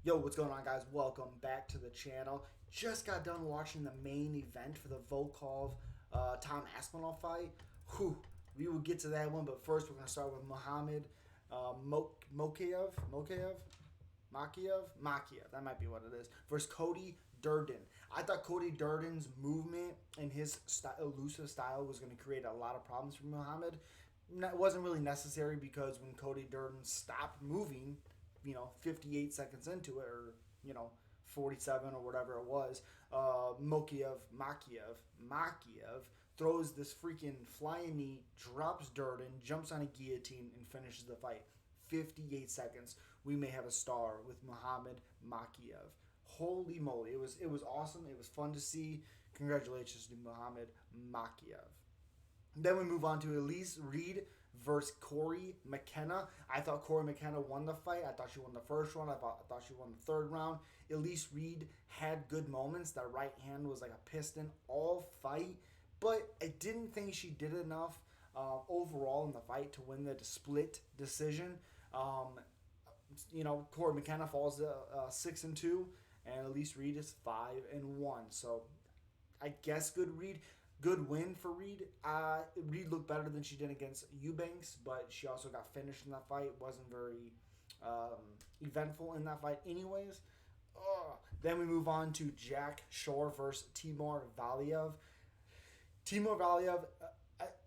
Yo, what's going on, guys? Welcome back to the channel. Just got done watching the main event for the Volkov Tom Aspinall fight. Whew, we will get to that one, but first we're going to start with Muhammad Makiev, that might be what it is, versus Cody Durden. I thought Cody Durden's movement and his elusive style was going to create a lot of problems for Muhammad. It wasn't really necessary because when Cody Durden stopped moving, 58 seconds into it, or 47 or whatever it was, Makiev throws this freaking flying knee, drops Durden, jumps on a guillotine, and finishes the fight. 58 seconds. We may have a star with Muhammad Makiev. Holy moly! It was awesome. It was fun to see. Congratulations to Muhammad Makiev. Then we move on to Elise Reed versus Corey Mckenna. I thought Corey McKenna won the fight. I thought she won the first round. I thought she won the third round. Elise Reed had good moments. That right hand was like a piston all fight. But I didn't think she did enough overall in the fight to win the split decision. Corey McKenna falls to 6-2, and Elise Reed is 5-1. So I guess good win for Reed. Reed looked better than she did against Eubanks, but she also got finished in that fight. Wasn't very eventful in that fight anyways. Then we move on to Jack Shore versus Timur Valiev. Timur Valiev,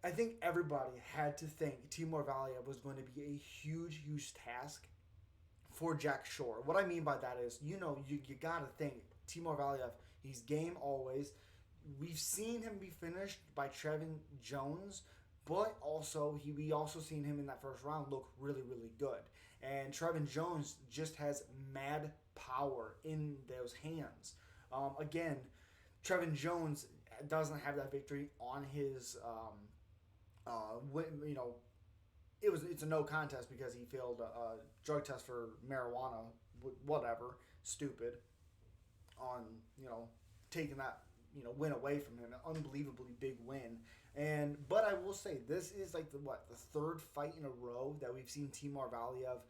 I think everybody had to think Timur Valiev was going to be a huge task for Jack Shore. What I mean by that is, you got to think Timur Valiev, he's game always. We've seen him be finished by Trevin Jones, but also we also seen him in that first round look really good. And Trevin Jones just has mad power in those hands. Again, Trevin Jones doesn't have that victory on his it's a no contest because he failed a drug test for marijuana, whatever, stupid, on taking that win away from him. An unbelievably big win. But I will say, this is like the third fight in a row that we've seen Timur Valiev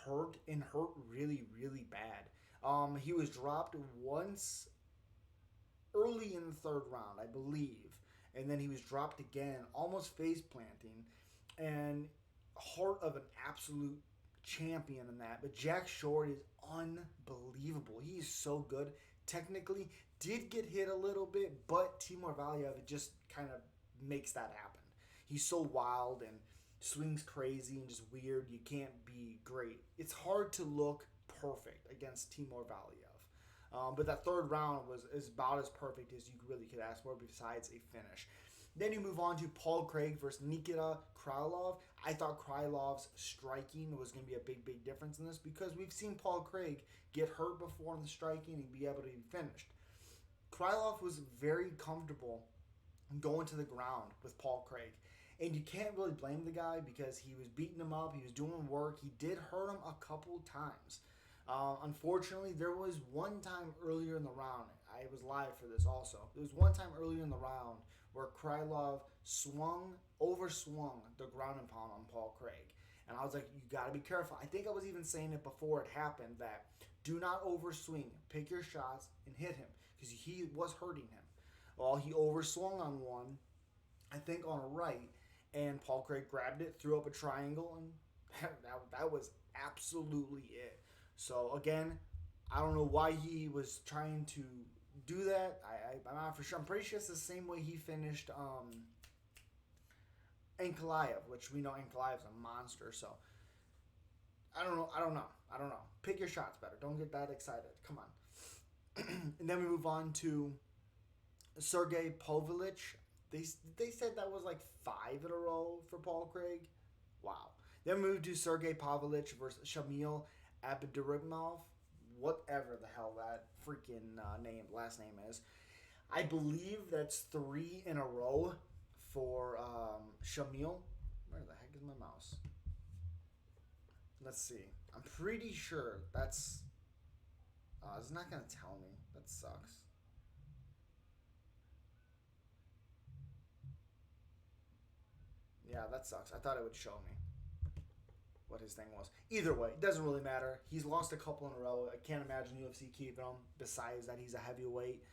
hurt really bad. He was dropped once early in the third round, I believe, and then he was dropped again, almost face planting, and heart of an absolute champion in that. But Jack Shore is unbelievable. He is so good. Technically, did get hit a little bit, but Timur Valiev just kind of makes that happen. He's so wild and swings crazy and just weird. You can't be great. It's hard to look perfect against Timur Valiev. But that third round is about as perfect as you really could ask for, besides a finish. Then you move on to Paul Craig versus Nikita Kraulov. I thought Kraulov's striking was going to be a big difference in this because we've seen Paul Craig get hurt before in the striking and be able to be finished. Kraulov was very comfortable going to the ground with Paul Craig. And you can't really blame the guy because he was beating him up. He was doing work. He did hurt him a couple times. Unfortunately, there was one time earlier in the round, I was live for this also, there was one time earlier in the round where Kraulov overswung the ground and pound on Paul Craig. And I was like, you got to be careful. I think I was even saying it before it happened, that do not overswing. Pick your shots and hit him, because he was hurting him. Well, he overswung on one, I think on a right, and Paul Craig grabbed it, threw up a triangle, and that was absolutely it. So again, I don't know why he was trying to do that. I'm not for sure. I'm pretty sure it's the same way he finished Ankalaev, which we know Ankalaev's a monster. So I don't know. Pick your shots better. Don't get that excited. Come on. And then we move on to Sergey Pavlovich. They said that was like 5 in a row for Paul Craig. Wow. Then we move to Sergey Pavlovich versus Shamil Abdurakhimov, whatever the hell that freaking last name is. I believe that's 3 in a row for Shamil. Where the heck is my mouse? Let's see. I'm pretty sure that's... it's not going to tell me. That sucks. Yeah, that sucks. I thought it would show me. what his thing was. Either way, it doesn't really matter. He's lost a couple in a row. I can't imagine UFC keeping him. Besides that, he's a heavyweight.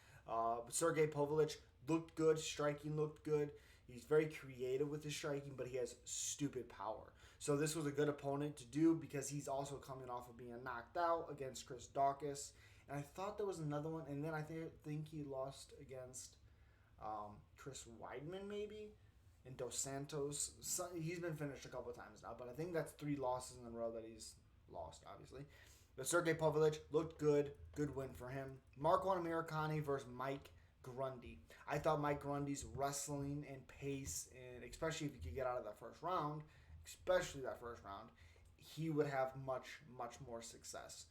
Sergey Povlich looked good. Striking looked good. He's very creative with his striking, but he has stupid power. So this was a good opponent to do because he's also coming off of being knocked out against Chris Daukaus. And I thought there was another one, and then I think he lost against Chris Weidman maybe, and Dos Santos. So, he's been finished a couple of times now, but I think that's 3 losses in a row that he's lost, obviously. But Sergey Povlich looked good. Good win for him. Markuana Miracani versus Mike Grundy. I thought Mike Grundy's wrestling and pace, and especially if he could get out of that first round, he would have much, much more success.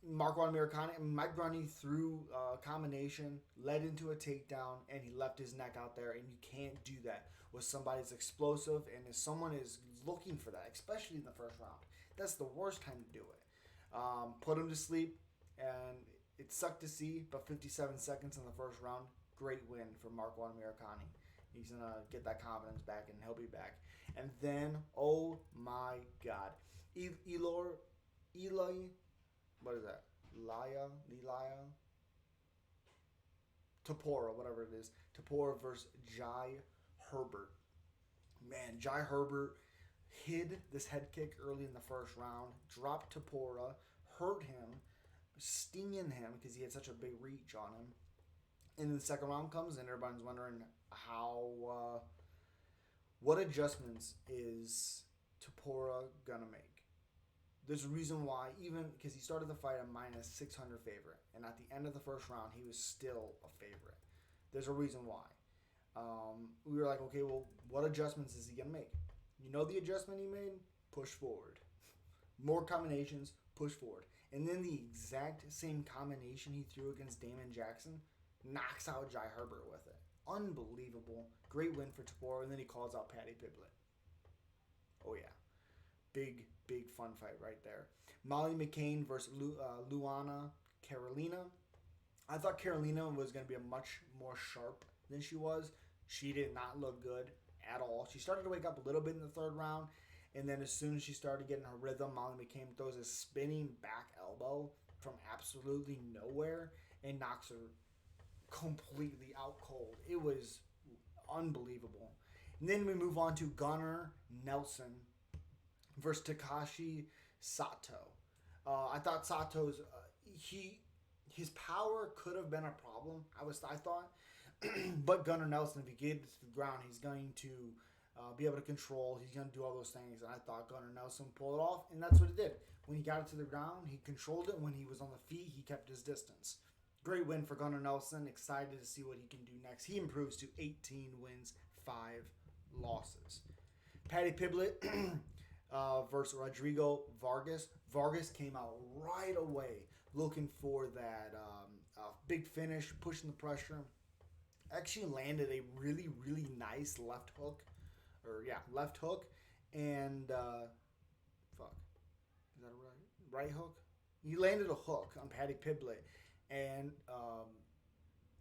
Markuana Miracani, Mike Grundy threw a combination, led into a takedown, and he left his neck out there, and you can't do that with somebody that's explosive, and if someone is looking for that, especially in the first round. That's the worst time to do it. Put him to sleep, and it sucked to see, but 57 seconds in the first round, great win for Markuana Miracani. He's going to get that confidence back, and he'll be back. And then, oh my God, Eli, what is that? Laya? Tapora, whatever it is. Tapora versus Jai Herbert. Man, Jai Herbert hid this head kick early in the first round, dropped Tapora, hurt him, stinging him because he had such a big reach on him. And then the second round comes, and everybody's wondering what adjustments is Tapora gonna make. There's a reason why, even because he started the fight a minus 600 favorite, and at the end of the first round, he was still a favorite. There's a reason why. We were like, okay, well, what adjustments is he gonna make? You know the adjustment he made? Push forward. More combinations, push forward. And then the exact same combination he threw against Damon Jackson knocks out Jai Herbert with it. Unbelievable. Great win for Tapora, and then he calls out Paddy Pimblett. Oh, yeah. Big fun fight right there. Molly McCain versus Luanna Carolina. I thought Carolina was going to be a much more sharp than she was. She did not look good at all. She started to wake up a little bit in the third round, and then as soon as she started getting her rhythm, Molly McCain throws a spinning back elbow from absolutely nowhere and knocks her completely out cold. It was unbelievable. And then we move on to Gunnar Nelson versus Takashi Sato. I thought Sato's his power could have been a problem. I thought, but Gunnar Nelson, if he gets to the ground, he's going to be able to control. He's going to do all those things, and I thought Gunnar Nelson pulled it off, and that's what he did. When he got it to the ground, he controlled it. When he was on the feet, he kept his distance. Great win for Gunnar Nelson. Excited to see what he can do next. He improves to 18 wins, 5 losses. Paddy Pimblett versus Rodrigo Vargas. Vargas came out right away looking for that big finish, pushing the pressure. Actually landed a really, really nice left hook. And, is that a right hook? He landed a hook on Paddy Pimblett and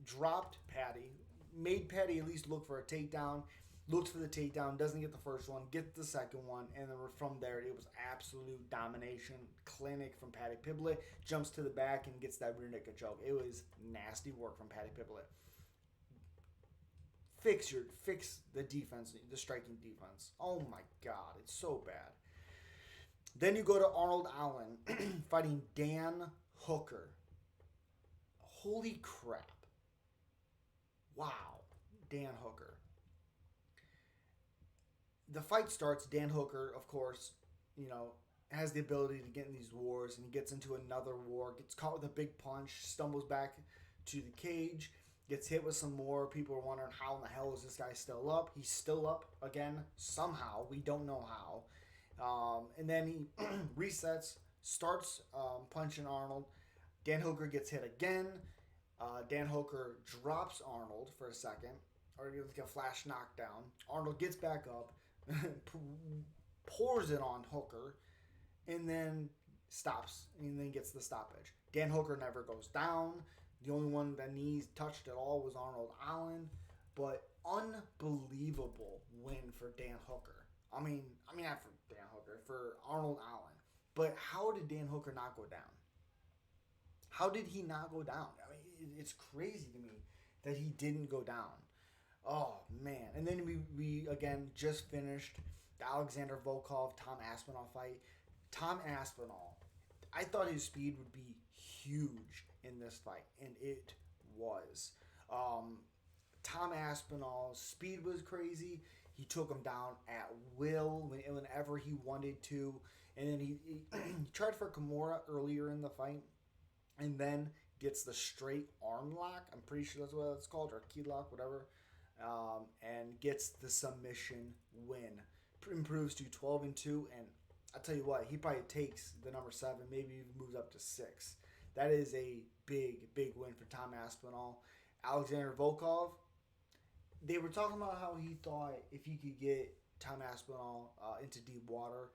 dropped Paddy, made Paddy at least look for a takedown, looks for the takedown, doesn't get the first one, gets the second one, and then from there it was absolute domination, clinic from Paddy Pimblett, jumps to the back and gets that rear naked choke. It was nasty work from Paddy Pimblett. Fix the defense, the striking defense. Oh my God, it's so bad. Then you go to Arnold Allen fighting Dan Hooker. Holy crap. Wow. Dan Hooker. The fight starts. Dan Hooker, of course, has the ability to get in these wars, and he gets into another war, gets caught with a big punch, stumbles back to the cage, gets hit with some more. People are wondering how in the hell is this guy still up? He's still up again somehow. We don't know how. And then he resets, starts punching Arnold. Dan Hooker gets hit again. Dan Hooker drops Arnold for a second, or like a flash knockdown. Arnold gets back up, pours it on Hooker, and then stops, and then gets the stoppage. Dan Hooker never goes down. The only one that knees touched at all was Arnold Allen, but unbelievable win for Dan Hooker. Not for Dan Hooker, for Arnold Allen. But how did Dan Hooker not go down? How did he not go down? It's crazy to me that he didn't go down. Oh man! And then we again just finished the Alexander Volkov Tom Aspinall fight. Tom Aspinall, I thought his speed would be huge in this fight, and it was. Tom Aspinall's speed was crazy. He took him down at will whenever he wanted to, and then he tried for Kimura earlier in the fight, and then gets the straight arm lock. I'm pretty sure that's what it's called, or key lock, whatever, and gets the submission win. Improves to 12-2, and I tell you what, he probably takes the number 7, maybe even moves up to 6. That is a big win for Tom Aspinall. Alexander Volkov, they were talking about how he thought if he could get Tom Aspinall into deep water,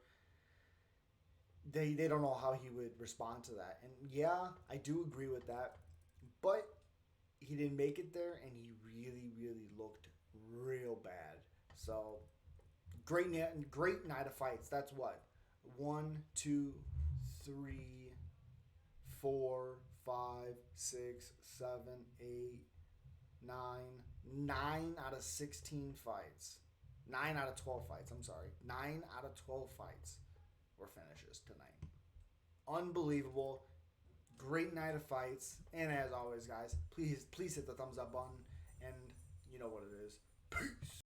they don't know how he would respond to that. And yeah, I do agree with that. But he didn't make it there, and he really looked real bad. So great night of fights. That's what? 1, 2, 3, 4, 5, 6, 7, 8, 9. 9 out of 16 fights. 9 out of 12 fights. I'm sorry. 9 out of 12 fights were finishes tonight. Unbelievable. Great night of fights. And as always, guys, please hit the thumbs up button. And you know what it is. Peace.